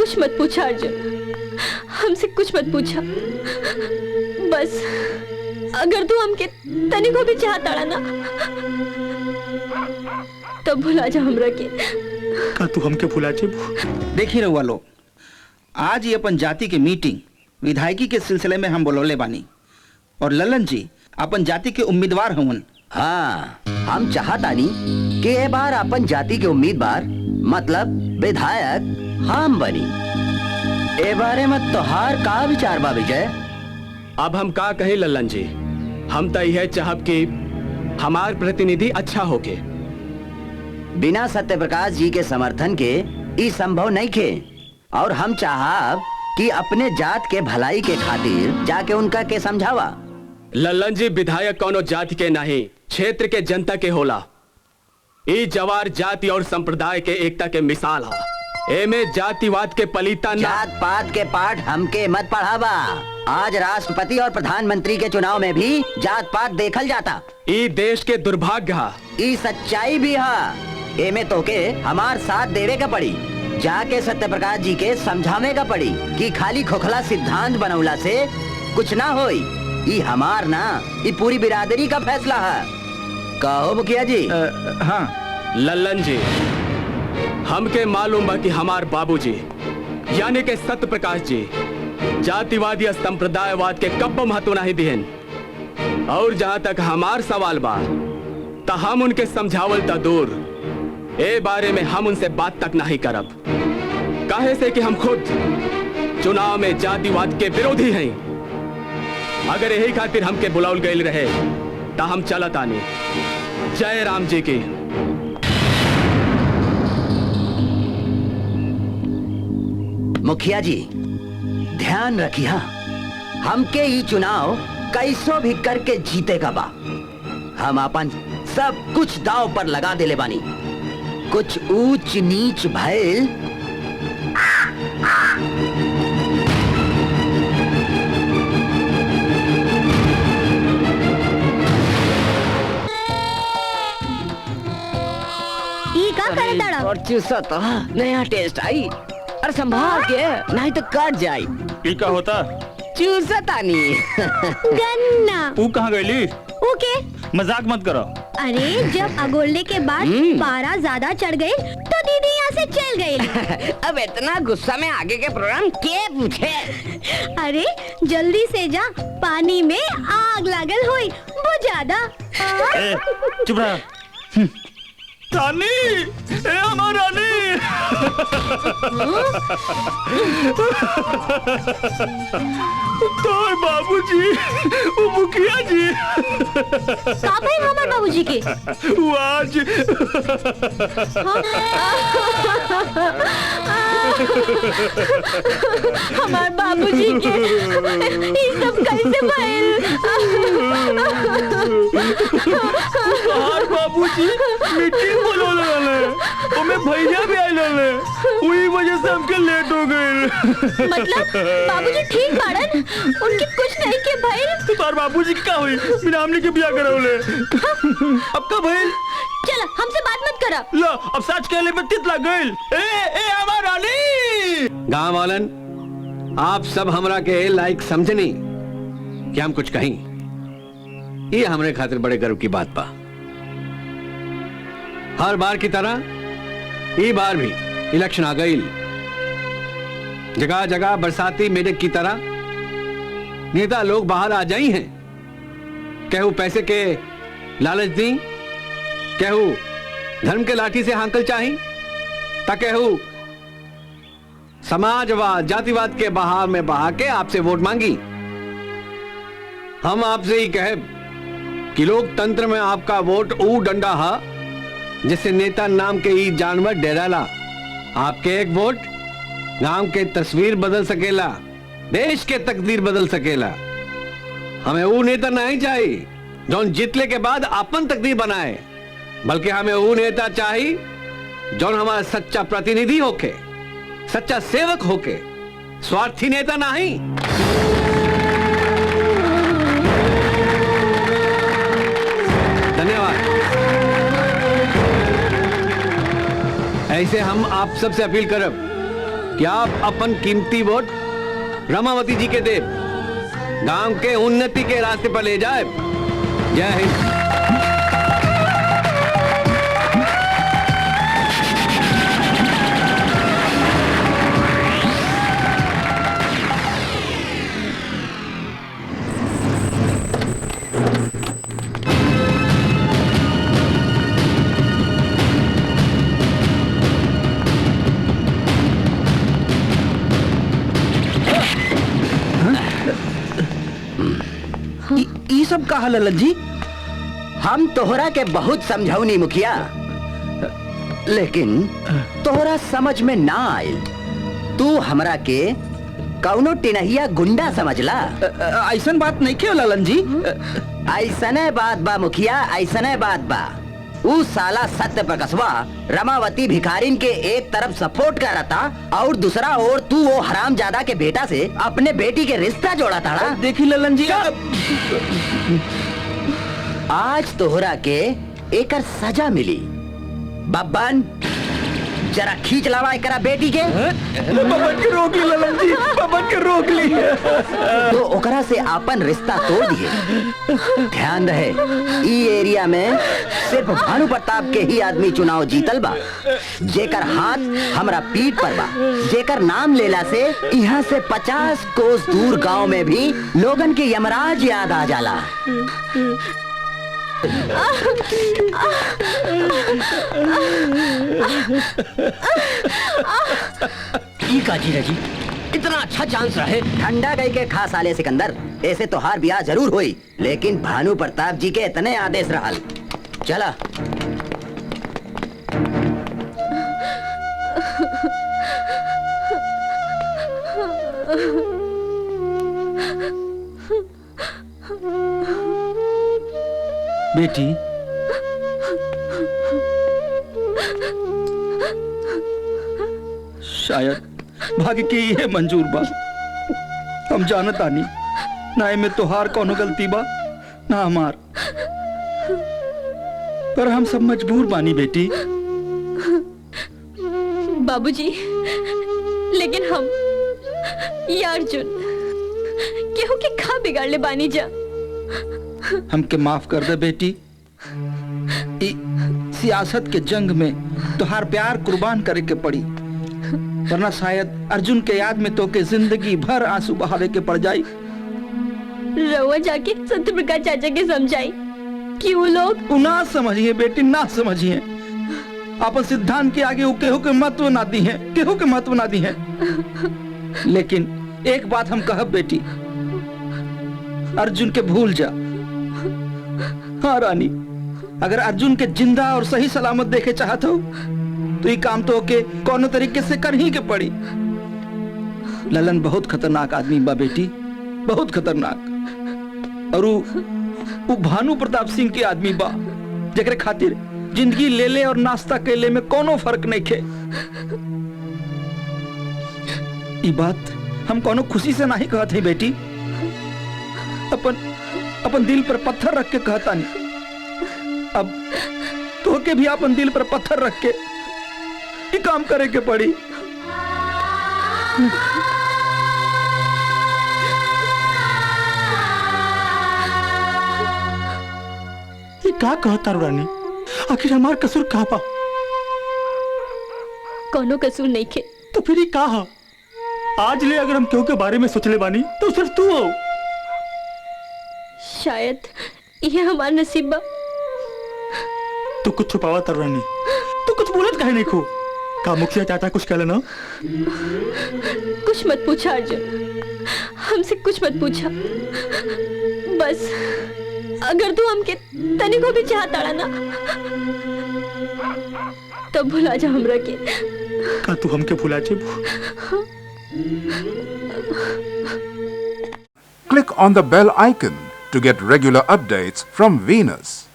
कुछ मत पूछा अर्जुन, हमसे कुछ मत पूछा। बस अगर तू हमके तनी को भी चाहता ना तो भुला जा हमरा के। का तू हमके भुला जेबू? देखी रहुआ लोग, आज ये अपन जाति के मीटिंग विधायकी के सिलसिले में हम बोलौले बानी और ललन जी अपन जाति के उम्मीदवार हवन। हाँ, हम चाहतानी कि ये बार अपन जाति के उम्मीदवार मतलब विधायक हम बनी। ए बारे में तोहार का विचार बा विजय? अब हम का कहे ललन जी, हम तो यह चाहब कि हमार प्रतिनिधि अच्छा होके। बिना सत्य प्रकाश जी के समर्थन के ई संभव नहीं खे, और हम चाहब कि अपने जात के भलाई के खातिर जाके उनका के समझावा। ललन जी, विधायक कोनो जाति के नहीं, क्षेत्र के जनता के होला। ई जवार जाति और संप्रदाय के एकता के मिसाल है। एमे जातिवाद के पलीता जात पात के पाठ हमके मत पढ़ावा। आज राष्ट्रपति और प्रधानमंत्री के चुनाव में भी जात पात देखल जाता। ई देश के दुर्भाग्य है, ई सच्चाई भी है। एमे तो के हमार साथ देवे का पड़ी, जाके सत्य प्रकाश जी के समझावे का पड़ी कि खाली खोखला सिद्धांत बनौला से कुछ ना होई। ई हमार ना, ई पूरी बिरादरी का फैसला है। कहो मुखिया जी। हाँ ललन जी, हमके मालूम बा कि हमार बाबूजी यानी के सत्य प्रकाश जी जातिवाद या संप्रदायवाद के कब्बो महत्व नहीं दिहन। और जहां तक हमार सवाल बा ता हम उनके समझावल ता दूर, ए बारे में हम उनसे बात तक नहीं करब। काहे से कि हम खुद चुनाव में जातिवाद के विरोधी हैं। अगर यही खातिर हमके बुलाउल गईल रहे ता हम चलत आनी। जय राम जी की। मुखिया जी ध्यान रखिया, हमके ई चुनाव कैसो भी करके जीतेगा बा। हम अपन सब कुछ दांव पर लगा देले बानी। कुछ ऊंच नीच भइल ई का करे ताड़ा? और चूसा तो नया टेस्ट आई। अरे संभाल के, नहीं तो कट जाई। ई का होता? चूसा तानी। गन्ना। ऊ कहाँ गईली? ओके, मजाक मत करो। अरे जब अगोलने के बाद पारा ज्यादा चढ़ गई तो दीदी यहाँ से चल गई। अब इतना गुस्सा में आगे के प्रोग्राम के पूछे? अरे जल्दी से जा, पानी में आग लागल हुई बुझा दा। ए, चुप रहा। रानी, ए हमार रानी। तो बाबूजी, वो मुखिया जी। का भाई हमार बाबूजी के? वो आज हमार बाबूजी के ये सब कैसे भइल? हमार बाबूजी मीटिंग बोलौले रहले, ओमे भैया भी आइल रहले, वही वजह से हमके लेट हो गइल। मतलब बाबूजी ठीक बाड़न? उनके कुछ नहीं के भइल? तुम्हार बाबूजी की का हुई? बिना हमने के बियाह करौले। अब का भइल? चल हमसे बात मत करा। लो, अब सच कहले में तित लग गइल। ए हमार रानी। गांव वालन, आप सब हमरा के लायक समझनी कि हम कुछ कहीं, ये हमरे खातिर बड़े गर्व की बात बा। हर बार की तरह ई बार भी इलेक्शन आ गई। जगह जगह बरसाती मेढक की तरह नेता लोग बाहर आ जाई हैं। कहू पैसे के लालच दी, कहू धर्म के लाठी से हांकल चाही, ता कहू समाजवाद जातिवाद के बहाव में बहा के आपसे वोट मांगी। हम आपसे ही कहे कि लोकतंत्र में आपका वोट ऊ डंडा है जिससे नेता नाम के ही जानवर डेराला। आपके एक वोट गांव के तस्वीर बदल सकेला, देश के तकदीर बदल सकेला। हमें वो नेता नहीं चाहिए जौन जीतले के बाद अपन तकदीर बनाए, बल्कि हमें वो नेता चाहिए जौन हमारा सच्चा प्रतिनिधि होके, सच्चा सेवक होके, स्वार्थी नेता नहीं। धन्यवाद। ऐसे हम आप सबसे अपील करब कि आप अपन कीमती वोट रमावती जी के दे, गांव के उन्नति के रास्ते पर ले जाए। जय हिंद। ई सब कहा ललन जी? हम तोहरा के बहुत समझौनी मुखिया, लेकिन तोहरा समझ में ना आयल। तू हमरा के कौनो टिनहिया गुंडा समझला। ऐसन बात नहीं क्यों ललन जी? ऐसने बात बा मुखिया, ऐसने बात बा। ऊ साला सत्य प्रकाशवा रमावती भिखारिन के एक तरफ सपोर्ट कर रहा था और दूसरा ओर तू वो हरामजादा के बेटा से अपने बेटी के रिश्ता जोड़ा था। देखी ललन जी, आज तोहरा के एकर सजा मिली। बब्बन जरा खींच लावा एकरा बेटी के। बबन के रोक ली ललन जी, बबन के रोक ली। तो ओकरा से अपन रिश्ता तोड़ दिए। ध्यान रहे, ई एरिया में सिर्फ भानु प्रताप के ही आदमी चुनाव जीतल बा, जेकर हाथ हमरा पीठ पर बा, जेकर नाम लेला से यहाँ से 50 कोस दूर गांव में भी लोगन के यमराज याद आ जाला। जी इतना अच्छा चांस रहे। ठंडा गई के खा साले सिकंदर, ऐसे तो हार ब्याह जरूर हुई, लेकिन भानु प्रताप जी के इतने आदेश रहल। चला बेटी, शायद भाग्य के ये मंजूर बा। हम जानत आनी ना में तोहार कौनो गलती बा ना हमार, पर हम सब मजबूर बानी बेटी। बाबूजी, लेकिन हम ये अर्जुन केहू के खा बिगाड़ ले बानी जा। हमके माफ कर दे बेटी। ई सियासत के जंग में तोहार प्यार कुर्बान करे के पड़ी, वरना शायद अर्जुन के याद में तो के जिंदगी भर आंसू बहावे के पड़ जाई। रउआ जाके सत्य प्रकाश चाचा के समझाई कि वो लोग ना समझिए बेटी, ना समझिए। अपन सिद्धांत के आगे वो केहू के महत्व ना दी है, केहू के महत्व ना दी है। लेकिन एक बात हम कहब बेटी, अर्जुन के भूल जा। हाँ रानी, अगर अर्जुन के जिंदा और सही सलामत देखे चाहत हो तो ये काम तो के कोनो तरीके से कर ही के पड़ी। ललन बहुत खतरनाक आदमी बा बेटी, बहुत खतरनाक। और वो भानु प्रताप सिंह के आदमी बा, जेकरे खातिर जिंदगी ले ले और नाश्ता केले में कोनो फर्क नहीं खे। ये बात हम कोनो खुशी से नहीं कहत है बेटी, अपन दिल पर पत्थर रख के कहता नहीं। अब तो के भी अपन दिल पर पत्थर रख के ये काम करे के पड़ी। ये का कहता रानी? आखिर हमार कसूर कहाँ पा? कोनो कसूर नहीं खे। तो फिर ये कहा? आज ले अगर हम क्यों के बारे में सोचले बानी तो सिर्फ तू हो। शायद ये हमारा नसीब बा। तू कुछ छुपावा रानी, तू कुछ बोलत काहे नहीं खो? का मुखिया चाचा कुछ कहले ना? कुछ मत पूछा अर्जुन, हमसे कुछ मत पूछा। बस अगर तू हमके तनी को भी चाहता ना तो भुला जा हमरा के। का तू हमके भुला जेबू? Click on the bell icon to get regular updates from Venus.